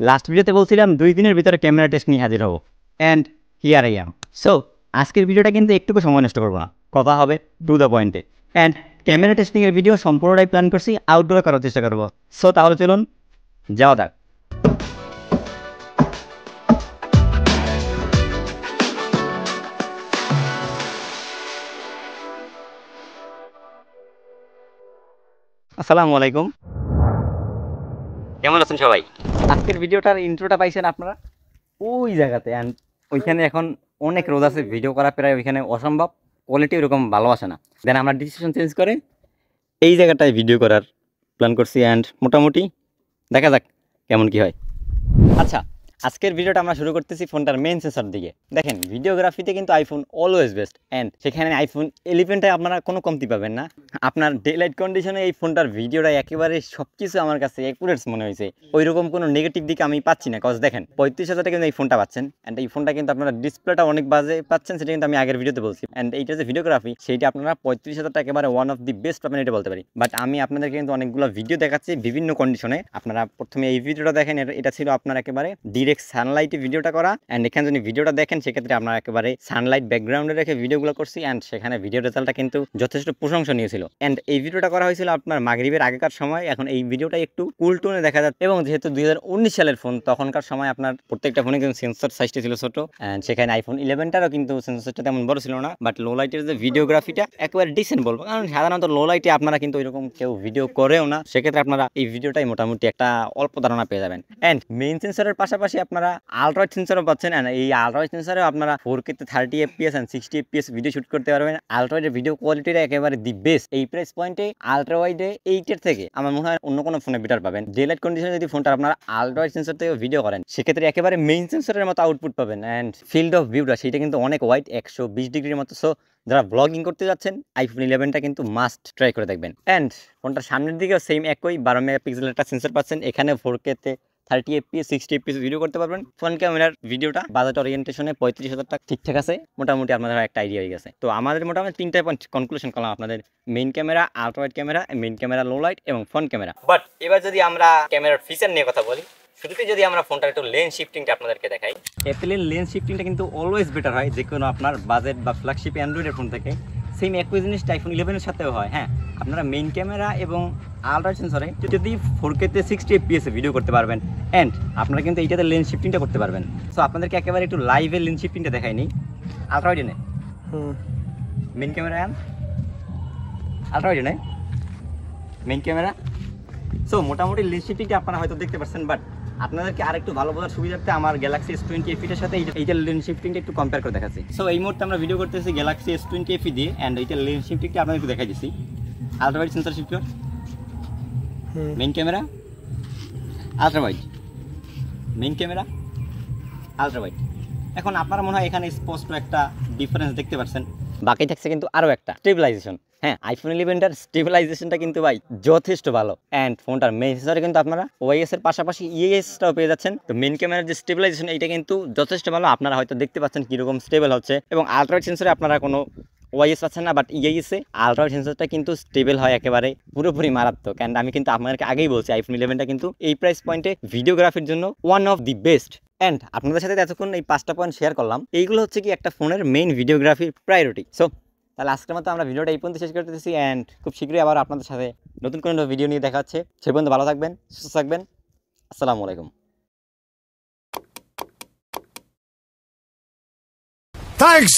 Last ভিডিওতে বলছিলাম 2 দিনের ভিতরে ক্যামেরা টেস্ট নিয়ে হাজির হবো, and here I am. So আজকের ভিডিওটা কিন্তু একটুকু সময় নষ্ট করবো না, কথা হবে টু দ্য পয়েন্টে। অ্যান্ড ক্যামেরা টেস্টিংয়ের ভিডিও সম্পূর্ণটাই প্ল্যান করছি আউটডোরে করার চেষ্টা করবো। সো তাহলে চলুন যাওয়া যাক। আসসালামু আলাইকুম, কেমন আছেন সবাই? আজকের ভিডিওটার ইন্ট্রোটা পাইছেন আপনারা ওই জায়গাতে, অ্যান্ড ওইখানে এখন অনেক রোদ আছে, ভিডিও করা প্রায় ওইখানে অসম্ভব, কোয়ালিটি ওরকম ভালো আসে না। দেন আমরা ডিসিশন চেঞ্জ করে এই জায়গাটায় ভিডিও করার প্ল্যান করছি, অ্যান্ড মোটামুটি দেখা যাক কেমন কি হয়। আচ্ছা, আজকের ভিডিওটা আমরা শুরু করতেছি ফোনটার মেইন সেন্সর দিকে। দেখেন, ভিডিওগ্রাফিতে কিন্তু আইফোন অলওয়েজ বেস্ট, অ্যান্ড সেখানে আইফোন 11টায় আপনারা কোনো কমতি পাবেন না। আপনার ডে লাইট কন্ডিশনে এই ফোনটার ভিডিওটা একেবারে সব কিছু আমার কাছে অ্যাকুরেট মনে হয়েছে। ওই রকম কোনো নেগেটিভ দিকে আমি পাচ্ছি না, কজ দেখেন 35,000 টাকা কিন্তু এই ফোনটা পাচ্ছেন, অ্যান্ড এই ফোনটা কিন্তু আপনারা ডিসপ্লেটা অনেক বাজে পাচ্ছেন, সেটা কিন্তু আমি আগের ভিডিওতে বলছি। অ্যান্ড এইটা যে ভিডিওগ্রাফি, সেইটা আপনারা 35,000 টাকা একেবারে ওয়ান অফ দি বেস্ট পাবেন, এটা বলতে পারি। বাট আমি আপনাদেরকে কিন্তু অনেকগুলো ভিডিও দেখাচ্ছি বিভিন্ন কন্ডিশনে। আপনারা প্রথমে এই ভিডিওটা দেখেন, এটা ছিল আপনার একেবারে ডিরেক্ট সানলাইটে ভিডিওটা করা, অ্যান্ড এখানে যদি ভিডিওটা দেখেন সেক্ষেত্রে আপনার একেবারে সানলাইট ব্যাকগ্রাউন্ডে রেখে ভিডিওগুলো করছি, অ্যান্ড সেখানে ভিডিও রেজাল্টটা কিন্তু যথেষ্ট প্রশংসনীয় ছিল। অ্যান্ড এই ভিডিওটা করা হয়েছিল আপনার মাগরিবের আগেকার সময়। এখন এই ভিডিওটা একটু কুল টোনে দেখা যাচ্ছে, এবং যেহেতু 2019 সালের ফোন, তখনকার সময় আপনার প্রত্যেকটা ফোনে কিন্তু সেন্সর সাইজটা ছিল ছোট, অ্যান্ড সেখানে আইফোন 11টারও কিন্তু সেন্সরটা তেমন বড় ছিল না। বাট লো লাইটের যে ভিডিওগ্রাফিটা একেবারে ডিসেন্ট বলবো, কারণ সাধারণত লো লাইটে আপনারা কিন্তু ওইরকম কেউ ভিডিও করেও না, সেক্ষেত্রে আপনারা এই ভিডিওটাই মোটামুটি একটা অল্প ধারণা পেয়ে যাবেন। অ্যান্ড মেইন সেন্সরের পাশাপাশি আপনারা আলট্রা ওয়াইড সেন্সরও পাচ্ছেন, অ্যান্ড এই আলট্রা ওয়াইড সেন্সরে আপনারা 4K তে 30 FPS and 60 FPS video shoot করতে পারবেন। আলট্রা ওয়াইডের ভিডিও কোয়ালিটিটা একেবারে দি বেস্ট। এই প্রাইস পয়েন্টে আলট্রা ওয়াইডে 8 থেকে আমার মনে হয় অন্য কোনো ফোনে বেটার পাবেন। ডে লাইট কন্ডিশনে যদি ফোনটা আপনারা আলট্রা ওয়াইড সেন্সর থেকে ভিডিও করেন, সেক্ষেত্রে একেবারে মেইন সেন্সরের মতো আউটপুট পাবেন, অ্যান্ড ফিল্ড অফ ভিউটা সেটা কিন্তু অনেক ওয়াইড, 120 ডিগ্রির মতো। সো যারা ব্লগিং করতে যাচ্ছেন, আইফোন 11টা কিন্তু মাস্ট ট্রাই করে দেখবেন। অ্যান্ড ফোনটার সামনের দিকেও সেম একই 12 মেগাপিক্সেলের একটা সেন্সর পাচ্ছেন। এখানে 4K তে 30 FPS 60 FPS ভিডিও করতে পারবেন। ফ্রন্ট ক্যামেরার ভিডিওটা বাজেট ওরিয়েন্টেশনে 35,000 টাকা ঠিকঠাক আছে, মোটামুটি আপনাদের একটা আইডিয়া হয়ে গেছে। তো আমাদের মোটামুটি 3টা পয়েন্ট কনক্লুশন করলাম, আপনাদের main camera, ultra wide camera, main camera, low light এবং ফ্রন্ট ক্যামেরা। বাট এবার যদি আমরা ক্যামেরার ফিচার নিয়ে কথা বলি, শুরুতে যদি আমরা ফোনটার একটু লেন্স শিফটিংটা আপনাদেরকে দেখাই, অ্যাপেলের লেন্স শিফটিংটা কিন্তু অলওয়েজ বেটার হয় যে কোনো আপনার বাজেট বা ফ্ল্যাগশিপ অ্যান্ড্রয়েডের ফোন থেকে। সেম একই জিনিসটা আইফোন 11-এর সাথেও হয়। হ্যাঁ, আপনারা মেইন ক্যামেরা এবং আলট্রা সেন্সরে যদি 4K তে 60 FPS ভিডিও করতে পারবেন, অ্যান্ড আপনারা কিন্তু এইটাতে লেন্স শিফটিংটা করতে পারবেন। সো আপনাদেরকে একেবারে একটু লাইভে লেন্স শিফটিংটা দেখাইনি। আলট্রা ওয়াইডে নেই, মেইন ক্যামেরা অ্যান্ড আলট্রা ওয়াইডে নেই, মেইন ক্যামেরা। সো মোটামুটি লেন্স শিফটিংটা আপনারা হয়তো দেখতে পাচ্ছেন, বাট আপনাদেরকে আরেকটু ভালো বোঝার সুবিধার্থে আমার গ্যালাক্সি S20 FE এর সাথে এইটার লেন্স শিফটিংটা একটু কম্পেয়ার করে দেখাচ্ছি। সো এই মুহূর্তে আমরা ভিডিও করতেছি গ্যালাক্সি S20 FE দিয়ে, অ্যান্ড এইটার লেন্স শিফটিংটা আপনাদের একটু দেখাই দিচ্ছি। Ultra wide sensor shift, main camera, ultra wide, main camera, ultra wide. এখন আপনারা মনে হয় এখানে স্পষ্ট একটা ডিফারেন্স দেখতে পাচ্ছেন। বাকি থাকছে কিন্তু আরও একটা স্টেবিলাইজেশন। হ্যাঁ, আইফোন 11টার স্টেবিলাইজেশনটা কিন্তু ভাই যথেষ্ট ভালো, অ্যান্ড ফোনটার মেইন সেন্সরে কিন্তু আপনারা ওআইএস এর পাশাপাশি ইএসটাও পেয়ে যাচ্ছেন। তো মেইন ক্যামেরার যে স্টেবিলাইজেশন, এইটা কিন্তু যথেষ্ট ভালো। আপনারা হয়তো দেখতে পাচ্ছেন কীরকম স্টেবল হচ্ছে, এবং আলট্রা ওয়াইড সেন্সরে আপনারা কোনো ওআইএস পাচ্ছেন না, বাট ইএসে আলট্রা ওয়াইড সেন্সরটা কিন্তু স্টেবল হয় একেবারে পুরোপুরি মারাত্মক। অ্যান্ড আমি কিন্তু আপনাদেরকে আগেই বলছি, আইফোন 11টা কিন্তু এই প্রাইস পয়েন্টে ভিডিওগ্রাফির জন্য one of the best. And আপনাদের সাথে এতক্ষণ এই 5টা পয়েন্ট শেয়ার করলাম, এইগুলো হচ্ছে কি একটা ফোনের মেইন ভিডিওগ্রাফির প্রায়োরিটি। সো তাহলে আজকের মতো আমরা ভিডিওটা এই পর্যন্ত শেষ করতেছি, অ্যান্ড খুব শীঘ্রই আবার আপনাদের সাথে নতুন কোনো ভিডিও নিয়ে দেখা হচ্ছে। সে পর্যন্ত ভালো থাকবেন, সুস্থ থাকবেন। আসসালামু আলাইকুম। Thanks!